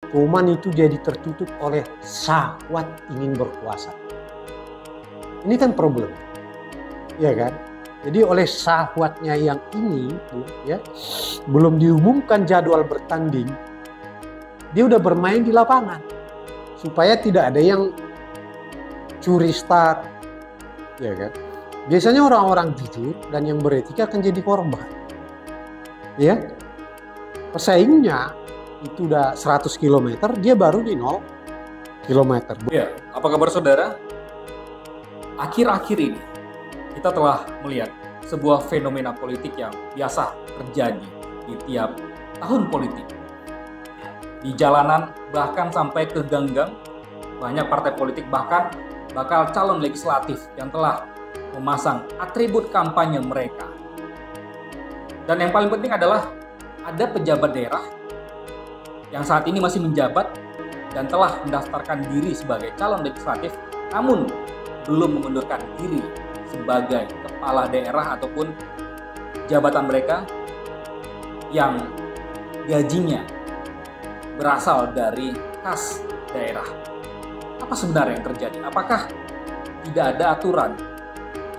Cuman itu jadi tertutup oleh syahwat ingin berkuasa. Ini kan problem, ya kan? Jadi oleh syahwatnya yang ini, ya, belum diumumkan jadwal bertanding, dia udah bermain di lapangan supaya tidak ada yang curi start, ya kan? Biasanya orang-orang jujur dan yang beretika akan jadi korban, ya. Pesaingnya itu udah 100 km, dia baru di 0 km. Ya, apa kabar saudara? Akhir-akhir ini kita telah melihat sebuah fenomena politik yang biasa terjadi di tiap tahun politik. Di jalanan bahkan sampai ke ganggang, banyak partai politik bahkan bakal calon legislatif yang telah memasang atribut kampanye mereka. Dan yang paling penting adalah ada pejabat daerah yang saat ini masih menjabat dan telah mendaftarkan diri sebagai calon legislatif, namun belum mengundurkan diri sebagai kepala daerah ataupun jabatan mereka yang gajinya berasal dari kas daerah. Apa sebenarnya yang terjadi? Apakah tidak ada aturan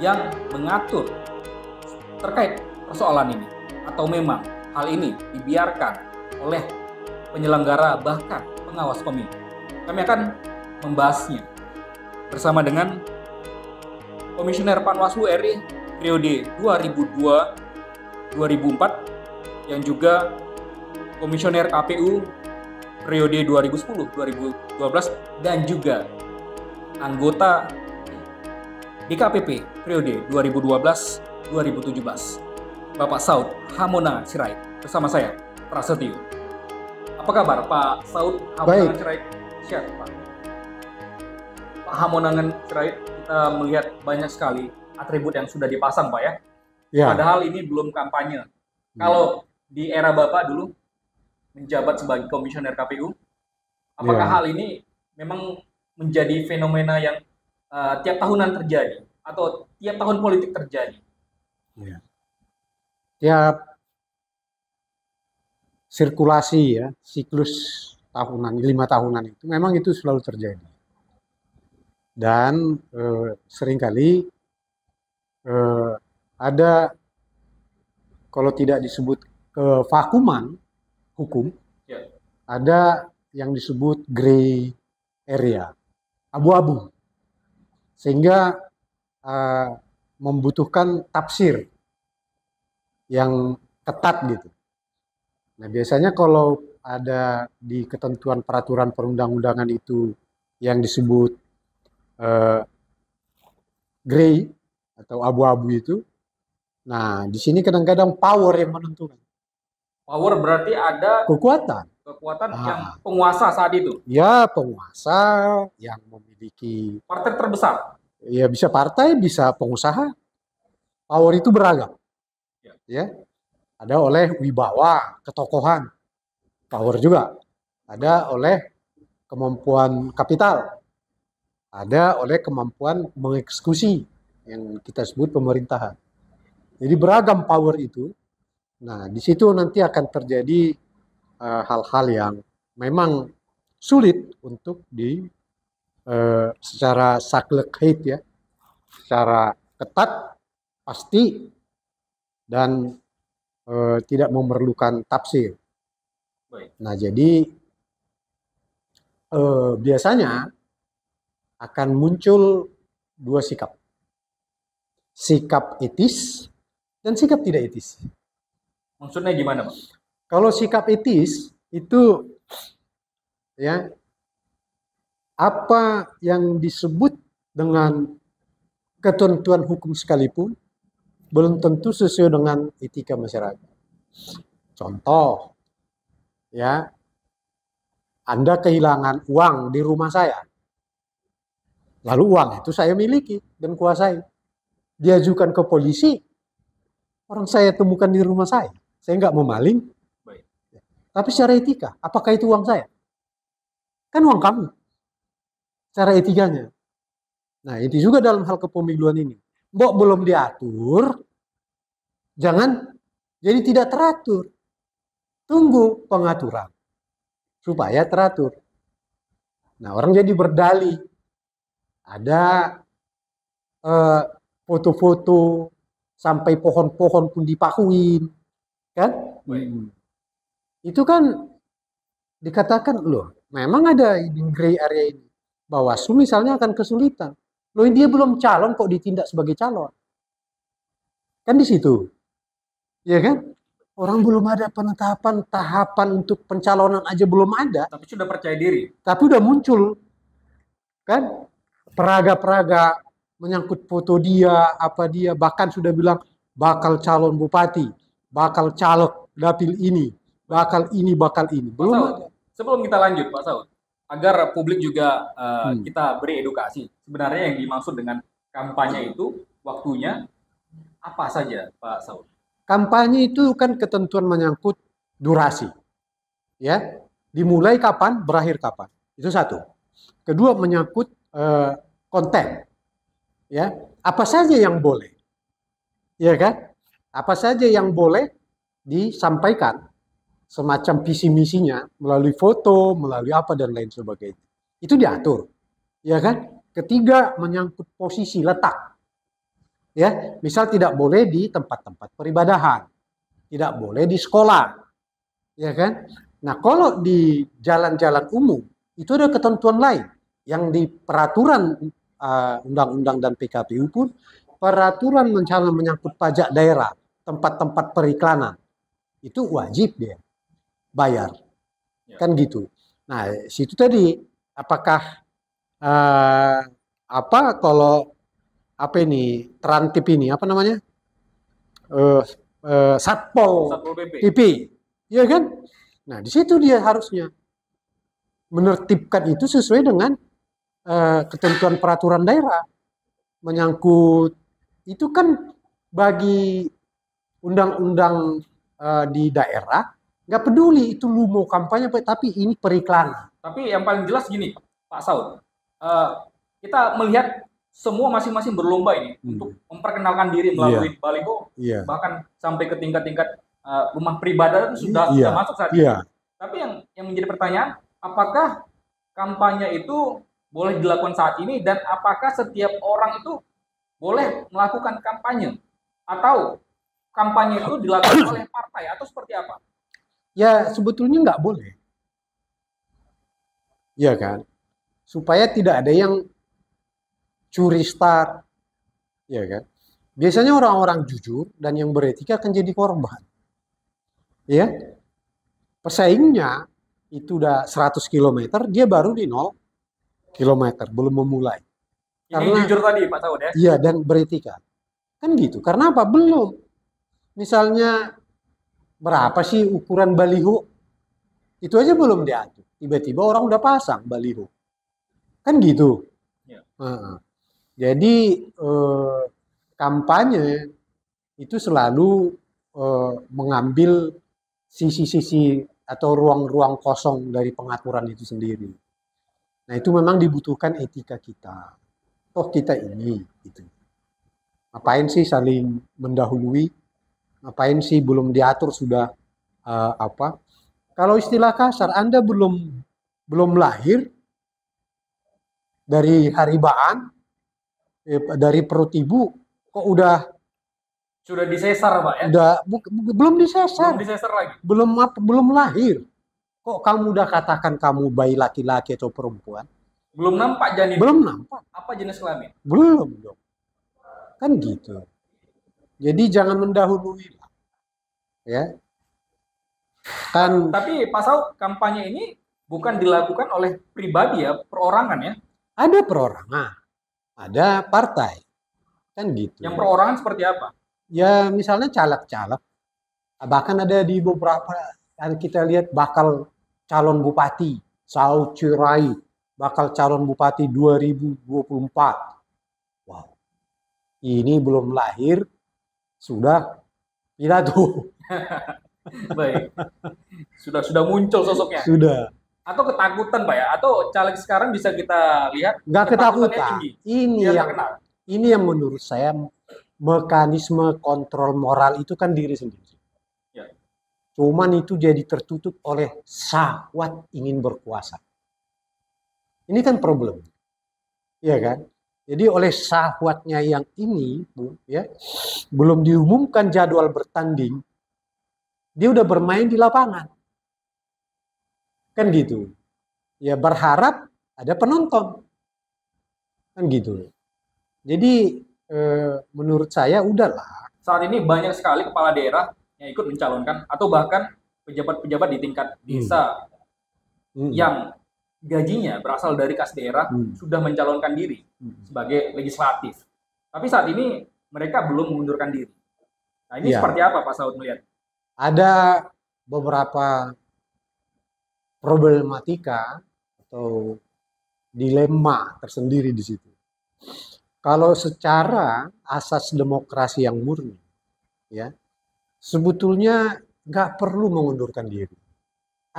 yang mengatur terkait persoalan ini? Atau memang hal ini dibiarkan oleh penyelenggara bahkan pengawas pemilu? Kami akan membahasnya bersama dengan Komisioner Panwaslu RI periode 2002-2004 yang juga Komisioner KPU periode 2010-2012 dan juga anggota DKPP periode 2012-2017 Bapak Saud Hamonangan Sirait bersama saya Prasetyo. Apa kabar Pak Saud Hamonangan Sirait? Siap Pak. Pak Hamonangan Sirait, kita melihat banyak sekali atribut yang sudah dipasang Pak ya. Padahal ini belum kampanye. Kalau di era Bapak dulu menjabat sebagai komisioner KPU, apakah hal ini memang menjadi fenomena yang tiap tahunan terjadi atau tiap tahun politik terjadi? Tiap sirkulasi, ya, siklus tahunan, 5 tahunan itu memang itu selalu terjadi. Dan seringkali ada, kalau tidak disebut kevakuman hukum, ada yang disebut gray area, abu-abu, sehingga membutuhkan tafsir yang ketat gitu. Nah, biasanya kalau ada di ketentuan peraturan perundang-undangan itu yang disebut gray atau abu-abu itu, nah di sini kadang-kadang power yang menentukan. Power berarti ada kekuatan yang penguasa saat itu. Ya, penguasa yang memiliki partai terbesar. Ya, bisa partai, bisa pengusaha. Power itu beragam. Ya. Ada oleh wibawa, ketokohan. Power juga. Ada oleh kemampuan kapital. Ada oleh kemampuan mengeksekusi yang kita sebut pemerintahan. Jadi beragam power itu. Nah, di situ nanti akan terjadi hal-hal yang memang sulit untuk secara saklek ya, secara ketat, pasti, dan tidak memerlukan tafsir. Nah, jadi biasanya akan muncul dua sikap. Sikap etis dan sikap tidak etis. Maksudnya gimana, Pak? Kalau sikap etis itu, ya, apa yang disebut dengan ketentuan hukum sekalipun belum tentu sesuai dengan etika masyarakat. Contoh, ya, Anda kehilangan uang di rumah saya, lalu uang itu saya miliki dan kuasai, diajukan ke polisi, orang saya temukan di rumah saya nggak memaling, tapi secara etika, apakah itu uang saya? Kan uang kamu. Secara etikanya. Nah, itu juga dalam hal kepemiluan ini. Mbok belum diatur, jangan jadi tidak teratur. Tunggu pengaturan. supaya teratur. Nah, orang jadi berdalih. Ada foto-foto sampai pohon-pohon pun dipakuin, kan? Itu kan dikatakan loh, memang ada di gray area ini. Bawaslu misalnya akan kesulitan. Loh, dia belum calon kok ditindak sebagai calon. Kan di situ. Ya kan? Orang belum ada penetapan tahapan untuk pencalonan aja belum ada. Tapi sudah percaya diri. Tapi udah muncul. Kan? Peraga-peraga menyangkut foto dia, apa dia. Bahkan sudah bilang bakal calon bupati. Bakal caleg dapil ini. Bakal ini, bakal ini. Belum ada. Sebelum kita lanjut, Pak Saud, agar publik juga kita beri edukasi. Sebenarnya yang dimaksud dengan kampanye itu waktunya apa saja, Pak Saud? Kampanye itu kan ketentuan menyangkut durasi. Ya, dimulai kapan, berakhir kapan. Itu satu. Kedua menyangkut konten. Ya, apa saja yang boleh. Ya kan? Apa saja yang boleh disampaikan. Semacam visi misinya melalui foto, melalui apa dan lain sebagainya. Itu diatur. Ya kan? Ketiga menyangkut posisi letak. Ya, misal tidak boleh di tempat-tempat peribadahan. Tidak boleh di sekolah. Ya kan? Nah, kalau di jalan-jalan umum itu ada ketentuan lain yang di peraturan undang-undang dan PKPU pun peraturan menyangkut pajak daerah, tempat-tempat periklanan. Itu wajib dia bayar, kan gitu. Nah, situ tadi apakah kalau apa ini Trantip ini apa namanya Satpol PP, ya kan? Nah, di situ dia harusnya menertibkan itu sesuai dengan ketentuan peraturan daerah menyangkut itu kan bagi undang-undang di daerah. Nggak peduli itu lu mau kampanye, tapi ini periklanan. Tapi yang paling jelas gini, Pak Saud, kita melihat semua masing-masing berlomba ini untuk memperkenalkan diri melalui baliho, bahkan sampai ke tingkat-tingkat rumah peribadatan sudah masuk saat ini. Tapi yang menjadi pertanyaan, apakah kampanye itu boleh dilakukan saat ini dan apakah setiap orang itu boleh melakukan kampanye atau kampanye itu dilakukan oleh partai atau seperti apa? Ya sebetulnya nggak boleh, ya kan, supaya tidak ada yang curi start, ya kan. Biasanya orang-orang jujur dan yang beretika akan jadi korban, ya. Pesaingnya itu udah 100 km, dia baru di 0 km, belum memulai. Ini jujur tadi Pak Saud ya? Iya, dan beretika, kan gitu. Karena apa? Belum. Misalnya berapa sih ukuran baliho? Itu aja belum diatur. Tiba-tiba orang udah pasang baliho. Kan gitu. Ya. Jadi kampanye itu selalu mengambil sisi-sisi atau ruang-ruang kosong dari pengaturan itu sendiri. Nah, itu memang dibutuhkan etika kita. Toh kita ini gitu. Ngapain sih saling mendahului? Ngapain sih belum diatur sudah apa? Kalau istilah kasar, Anda belum lahir dari haribaan, dari perut ibu, kok udah disesar, Pak ya? Belum disesar. Belum disesar lagi. Belum lahir. Kok kamu udah katakan kamu bayi laki-laki atau perempuan? Belum nampak janin. Belum nampak. Apa jenis kelamin? Belum dong. Kan gitu. Jadi jangan mendahului lah. Ya. Kan tapi Pak Saud, kampanye ini bukan dilakukan oleh pribadi ya, perorangan ya? Ada perorangan. Ada partai. Kan gitu. Yang perorangan seperti apa? Ya misalnya caleg-caleg. Bahkan ada di beberapa kita lihat bakal calon bupati, Saud Cirai, bakal calon bupati 2024. Wow. Ini belum lahir sudah pidato. Baik. Sudah muncul sosoknya. Sudah. Atau ketakutan, Pak ya? Atau caleg sekarang bisa kita lihat nggak ketakutan. Ini yang menurut saya mekanisme kontrol moral itu kan diri sendiri. Ya. Cuman itu jadi tertutup oleh syahwat ingin berkuasa. Ini kan problem. Iya kan? Jadi oleh syahwatnya yang ini, ya, belum diumumkan jadwal bertanding, dia udah bermain di lapangan. Kan gitu. Ya berharap ada penonton. Kan gitu. Jadi menurut saya udahlah. Saat ini banyak sekali kepala daerah yang ikut mencalonkan atau bahkan pejabat-pejabat di tingkat desa yang gajinya berasal dari kas daerah sudah mencalonkan diri sebagai legislatif. Tapi saat ini mereka belum mengundurkan diri. Nah ini seperti apa Pak Saud melihat? Ada beberapa problematika atau dilema tersendiri di situ. Kalau secara asas demokrasi yang murni, ya sebetulnya nggak perlu mengundurkan diri.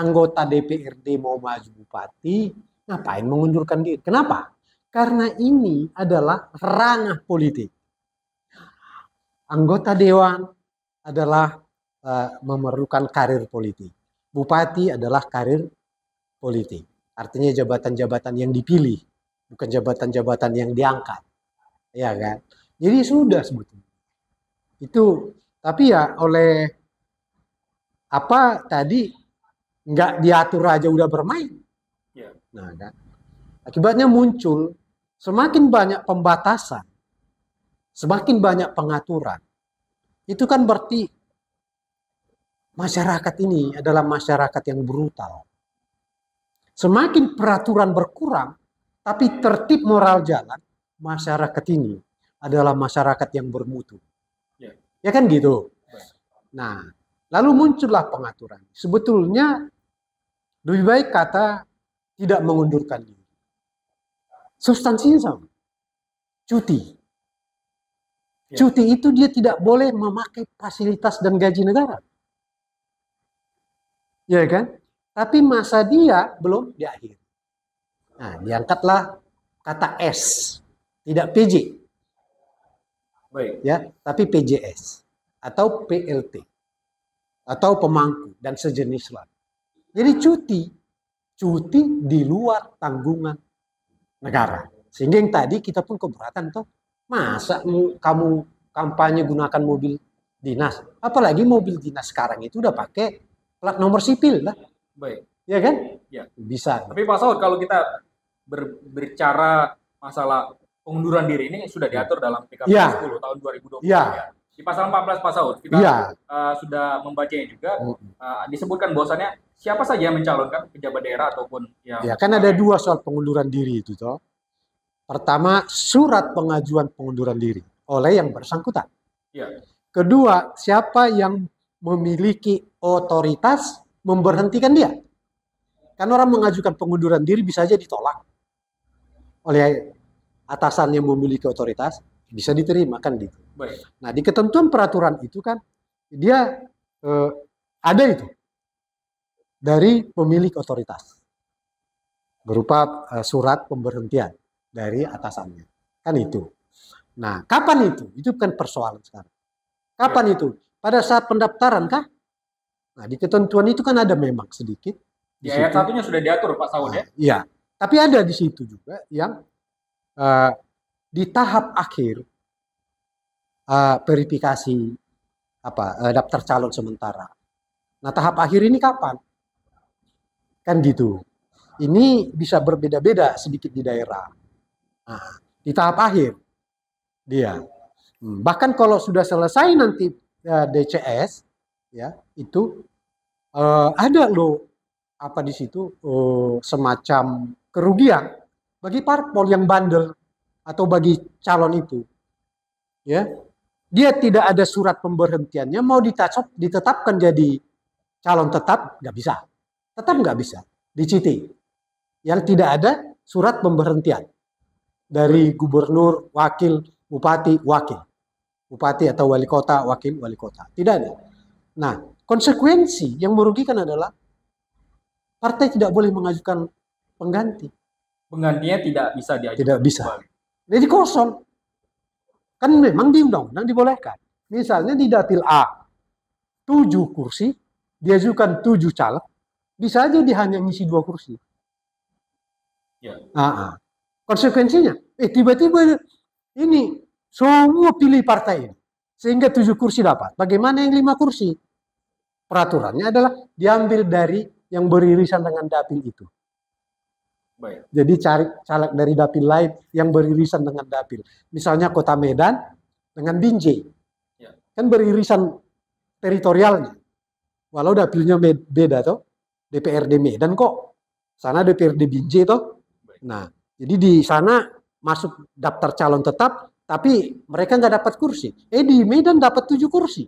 Anggota DPRD mau maju bupati, ngapain mengundurkan diri? Kenapa? Karena ini adalah ranah politik. Anggota dewan adalah memerlukan karir politik. Bupati adalah karir politik. Artinya jabatan-jabatan yang dipilih, bukan jabatan-jabatan yang diangkat. Ya kan? Jadi sudah sebetulnya. Itu, tapi ya oleh apa tadi nggak diatur aja udah bermain. Nah kan? Akibatnya muncul semakin banyak pembatasan, semakin banyak pengaturan. Itu kan berarti masyarakat ini adalah masyarakat yang brutal. Semakin peraturan berkurang, tapi tertib moral jalan, masyarakat ini adalah masyarakat yang bermutu. Ya kan gitu. Nah, lalu muncullah pengaturan. Sebetulnya lebih baik kata tidak mengundurkan diri. Substansinya sama. Cuti. Cuti itu dia tidak boleh memakai fasilitas dan gaji negara. Ya kan? Tapi masa dia belum diakhiri. Nah, diangkatlah kata S. Tidak PJ. Baik. Ya, tapi PJS atau PLT atau pemangku dan sejenis lah. Jadi cuti di luar tanggungan negara. Sehingga yang tadi kita pun keberatan toh, masa kamu kampanye gunakan mobil dinas, apalagi mobil dinas sekarang itu udah pakai plat nomor sipil lah. Baik. Ya kan? Ya. Bisa. Tapi Pak Saud, kalau kita berbicara masalah pengunduran diri ini sudah diatur dalam PKP 10 tahun 2020. Ya. Di pasal 14 Pak Saud, kita sudah membacanya juga, disebutkan bahwasannya siapa saja yang mencalonkan pejabat daerah ataupun yang... Ya, kan ada dua soal pengunduran diri itu toh. Pertama, surat pengajuan pengunduran diri oleh yang bersangkutan. Ya. Kedua, siapa yang memiliki otoritas memberhentikan dia. Kan orang mengajukan pengunduran diri bisa aja ditolak oleh atasan yang memiliki otoritas, bisa diterima kan gitu. Baik. Nah, di ketentuan peraturan itu kan dia ada itu dari pemilik otoritas berupa surat pemberhentian dari atasannya. Kan itu. Nah, kapan itu? Itu bukan persoalan sekarang. Kapan itu? Pada saat pendaftaran kah? Nah, di ketentuan itu kan ada memang sedikit. Di ayat satunya sudah diatur Pak Saud ya? Iya. Tapi ada di situ juga yang di tahap akhir verifikasi daftar calon sementara. Nah, tahap akhir ini kapan? Kan gitu. Ini bisa berbeda-beda sedikit di daerah. Nah, di tahap akhir dia. Bahkan kalau sudah selesai nanti DCS, ya itu ada loh apa di situ semacam kerugian bagi parpol yang bandel atau bagi calon itu. Ya, dia tidak ada surat pemberhentiannya, mau ditetapkan jadi calon tetap nggak bisa, tetap nggak bisa, diciti. Yang tidak ada surat pemberhentian dari gubernur, wakil, bupati, wakil, bupati atau wali kota, wakil, wali kota, tidak ada. Nah, konsekuensi yang merugikan adalah partai tidak boleh mengajukan pengganti. Penggantinya tidak bisa diajukan. Tidak bisa. Jadi kosong. Kan memang di undang-undang dibolehkan. Misalnya di dapil A 7 kursi, diajukan 7 caleg, bisa aja dia hanya ngisi 2 kursi. Ya. Konsekuensinya, tiba-tiba ini semua pilih partai ini. Sehingga 7 kursi dapat. Bagaimana yang 5 kursi? Peraturannya adalah diambil dari yang beririsan dengan dapil itu. Baik. Jadi cari caleg dari dapil lain yang beririsan dengan dapil. Misalnya Kota Medan dengan Binjai. Ya. Kan beririsan teritorialnya. Walau dapilnya beda toh. DPRD Medan kok. Sana DPRD Binjai toh. Nah, jadi di sana masuk daftar calon tetap, tapi mereka nggak dapat kursi. Di Medan dapat 7 kursi.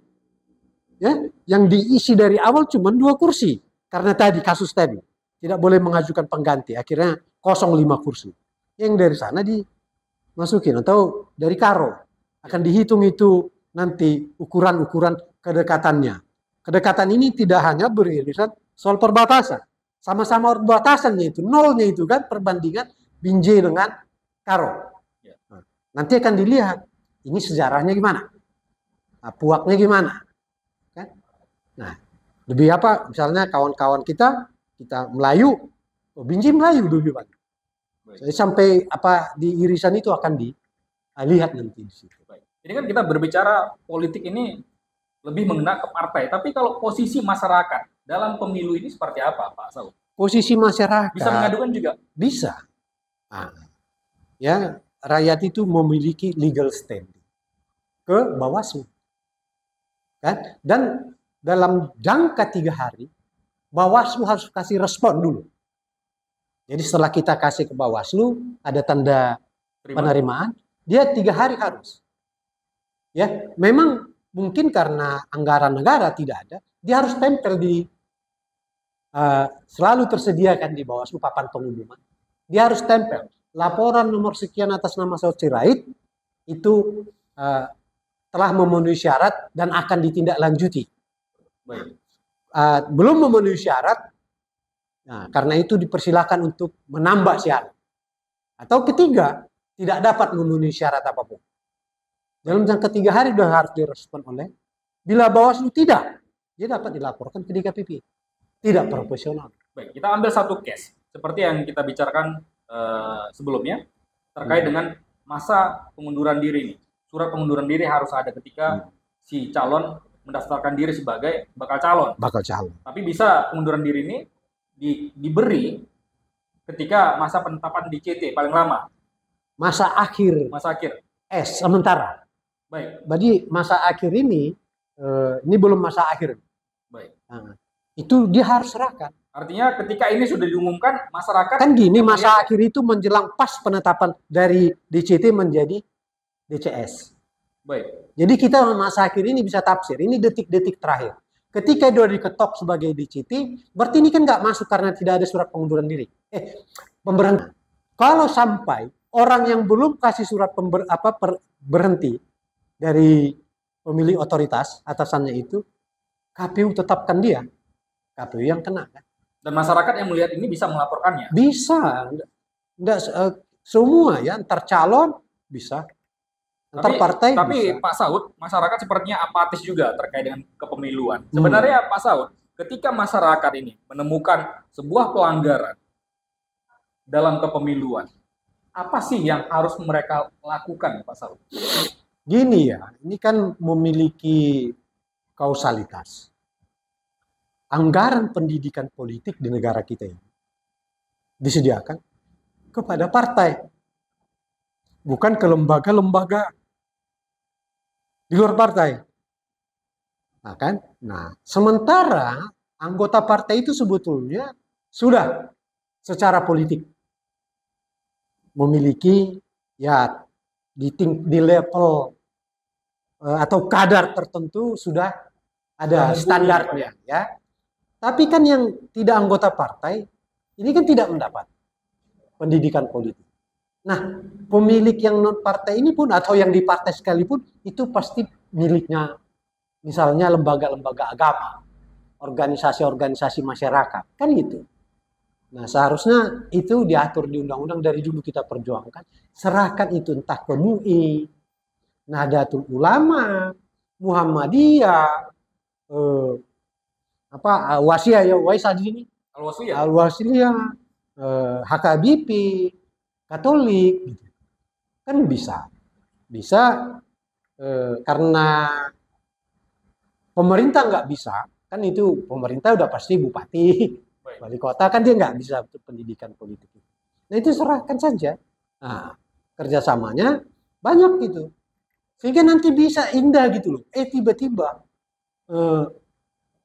Ya, yang diisi dari awal cuma 2 kursi. Karena tadi kasus tadi. Tidak boleh mengajukan pengganti. Akhirnya kosong 5 kursi. Yang dari sana dimasukin atau dari Karo. Akan dihitung itu nanti ukuran-ukuran kedekatannya. Kedekatan ini tidak hanya beririsan soal perbatasan. Sama-sama perbatasannya itu. Nolnya itu kan perbandingan Binjai dengan Karo. Nanti akan dilihat. Ini sejarahnya gimana. Nah, puaknya gimana. Kan? Nah, lebih apa? Misalnya kawan-kawan kita Melayu, Binjai Melayu dulu Pak. Jadi sampai apa di irisan itu akan dilihat nanti di situ. Ini kan kita berbicara politik ini lebih mengena ke partai, tapi kalau posisi masyarakat dalam pemilu ini seperti apa, Pak Saud? Posisi masyarakat bisa mengadukan juga? Bisa. Ya, rakyat itu memiliki legal standing ke Bawaslu. Kan? Dan dalam jangka 3 hari Bawaslu harus kasih respon dulu. Jadi setelah kita kasih ke Bawaslu, ada tanda penerimaan, dia 3 hari harus. Ya, memang mungkin karena anggaran negara tidak ada, dia harus tempel selalu tersediakan di Bawaslu papan pengumuman. Dia harus tempel. Laporan nomor sekian atas nama Saud Sirait itu telah memenuhi syarat dan akan ditindaklanjuti. Baik. Belum memenuhi syarat, nah, karena itu dipersilakan untuk menambah syarat. Atau ketiga, tidak dapat memenuhi syarat apapun. Dalam jangka 3 hari sudah harus direspon oleh. Bila Bawaslu tidak, dia dapat dilaporkan ke DKPP. Tidak profesional. Baik, kita ambil satu case seperti yang kita bicarakan sebelumnya terkait dengan masa pengunduran diri ini. Surat pengunduran diri harus ada ketika si calon mendaftarkan diri sebagai bakal calon. Tapi bisa pengunduran diri ini diberi ketika masa penetapan DCT paling lama. Masa akhir. Sementara. Baik. Jadi masa akhir ini belum masa akhir. Baik. Nah, itu dia harus serahkan. Artinya ketika ini sudah diumumkan, masyarakat kan gini, masa akhir itu menjelang pas penetapan dari DCT menjadi DCS. Baik. Jadi kita masa akhir ini bisa tafsir. Ini detik-detik terakhir. Ketika dia diketok sebagai DCT, berarti ini kan nggak masuk karena tidak ada surat pengunduran diri. Pemberhentian. Kalau sampai orang yang belum kasih surat berhenti dari pemilih otoritas atasannya itu, KPU tetapkan dia. KPU yang kena kan. Dan masyarakat yang melihat ini bisa melaporkannya? Bisa. Nggak semua ya, antar calon bisa. Antar partai tapi bisa. Pak Saud, masyarakat sepertinya apatis juga terkait dengan kepemiluan. Sebenarnya Pak Saud, ketika masyarakat ini menemukan sebuah pelanggaran dalam kepemiluan, apa sih yang harus mereka lakukan, Pak Saud? Gini ya, ini kan memiliki kausalitas. Anggaran pendidikan politik di negara kita ini disediakan kepada partai, bukan ke lembaga-lembaga di luar partai. Nah kan? Nah, sementara anggota partai itu sebetulnya sudah secara politik memiliki ya di level atau kadar tertentu sudah ada standarnya ya. Tapi kan yang tidak anggota partai ini kan tidak mendapat pendidikan politik. Nah, pemilik yang non partai ini pun atau yang di partai sekalipun itu pasti miliknya misalnya lembaga-lembaga agama, organisasi-organisasi masyarakat, kan gitu. Nah, seharusnya itu diatur di undang-undang dari dulu kita perjuangkan. Serahkan itu entah ke MUI, Nahdlatul Ulama, Muhammadiyah, Wasia ya Wais Adini, Al-Wasliyah. Al-Wasliyah, HKBP, Katolik, gitu. Kan bisa karena pemerintah nggak bisa, kan itu pemerintah udah pasti bupati, wali kota kan dia nggak bisa untuk pendidikan politik. Nah itu serahkan saja. Nah kerjasamanya banyak gitu, sehingga nanti bisa indah gitu loh. Tiba-tiba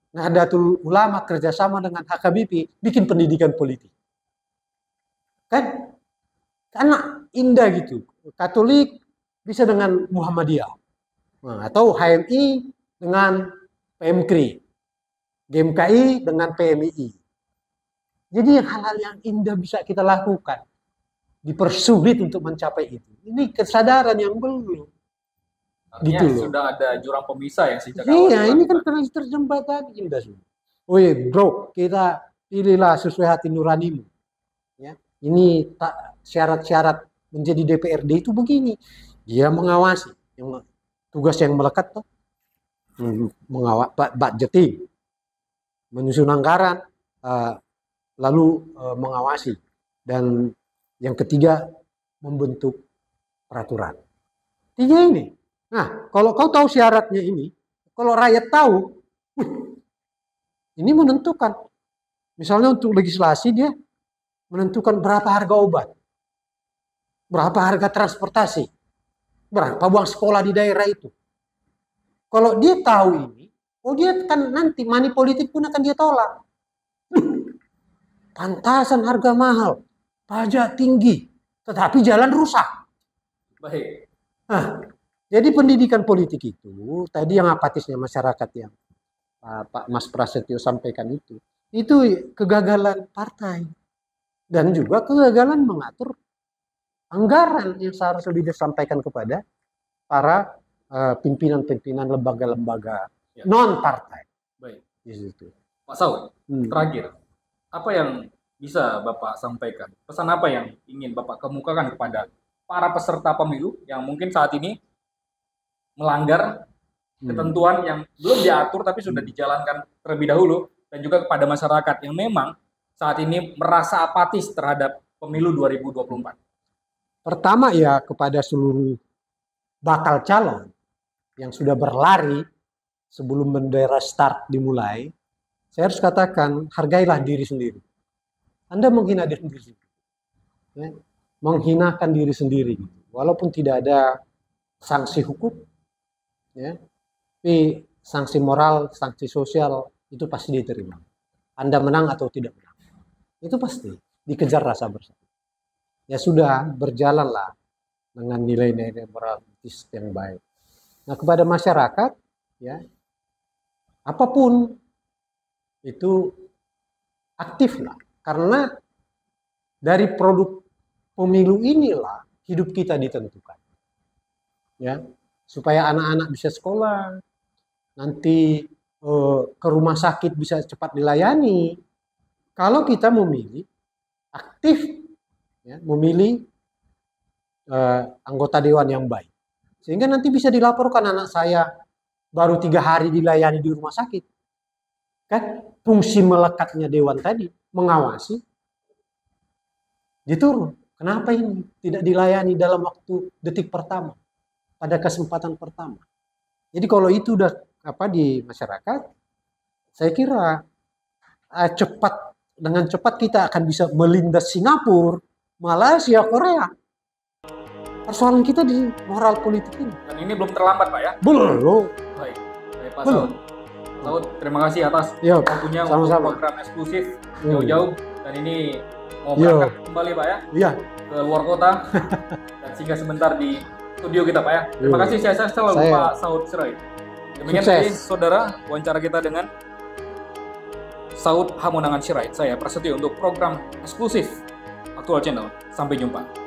Nahdlatul Ulama kerjasama dengan HKBP bikin pendidikan politik, kan? Karena indah gitu. Katolik bisa dengan Muhammadiyah, atau HMI dengan PMKRI, GMKI dengan PMII. Jadi hal-hal yang indah bisa kita lakukan, dipersulit untuk mencapai itu. Ini kesadaran yang belum. Artinya Gitu sudah ada jurang pemisah yang sejak awal. Iya, ini kan dilakukan. karena terjembatan indah semua. Woi bro, kita pilihlah sesuai hati nuranimu. Ya, ini tak syarat-syarat menjadi DPRD itu begini. Dia mengawasi, tugas yang melekat tuh mengawasi budgeting, menyusun anggaran, lalu mengawasi, dan yang ketiga membentuk peraturan. 3 ini. Nah, kalau kau tahu syaratnya ini, kalau rakyat tahu, ini menentukan. Misalnya untuk legislasi dia menentukan berapa harga obat, berapa harga transportasi, berapa uang sekolah di daerah itu. Kalau dia tahu ini, dia kan nanti money politik pun akan dia tolak. Pantasan harga mahal, pajak tinggi, tetapi jalan rusak. Baik. Nah, jadi pendidikan politik itu, tadi yang apatisnya masyarakat yang Pak Mas Prasetyo sampaikan itu kegagalan partai. Dan juga kegagalan mengatur anggaran yang seharusnya disampaikan kepada para pimpinan-pimpinan lembaga-lembaga non-partai. Baik. Di situ. Pak Saud, terakhir, apa yang bisa Bapak sampaikan? Pesan apa yang ingin Bapak kemukakan kepada para peserta pemilu yang mungkin saat ini melanggar ketentuan yang belum diatur tapi sudah dijalankan terlebih dahulu, dan juga kepada masyarakat yang memang saat ini merasa apatis terhadap pemilu 2024? Pertama ya kepada seluruh bakal calon yang sudah berlari sebelum bendera start dimulai, saya harus katakan hargailah diri sendiri. Anda menghina diri sendiri, ya, menghinakan diri sendiri, walaupun tidak ada sanksi hukum, ya, tapi sanksi moral, sanksi sosial itu pasti diterima. Anda menang atau tidak menang, itu pasti dikejar rasa bersalah. Ya sudah, berjalanlah dengan nilai-nilai moralitas yang baik. Nah kepada masyarakat, ya apapun itu aktiflah, karena dari produk pemilu inilah hidup kita ditentukan. Ya, supaya anak-anak bisa sekolah, nanti ke rumah sakit bisa cepat dilayani. Kalau kita memilih aktif, ya, memilih anggota dewan yang baik, sehingga nanti bisa dilaporkan anak saya baru 3 hari dilayani di rumah sakit. Kan fungsi melekatnya dewan tadi mengawasi diturun. Kenapa ini tidak dilayani dalam waktu detik pertama, pada kesempatan pertama? Jadi kalau itu udah di masyarakat, saya kira dengan cepat kita akan bisa melindas Singapura, Malaysia, Korea. Persoalan kita di moral politik ini. Dan ini belum terlambat, Pak ya? Belum. Baik, Pak Saud. Saud, terima kasih atas waktunya untuk program eksklusif jauh-jauh, dan ini mau berangkat kembali, Pak ya? Iya. Ke luar kota dan singgah sebentar di studio kita, Pak ya. Terima kasih, saya selalu Pak Saud Sirait. Demikian tadi saudara wawancara kita dengan Saud Hamonangan Sirait. Saya Prasetyo untuk program eksklusif Aktual Channel. Sampai jumpa.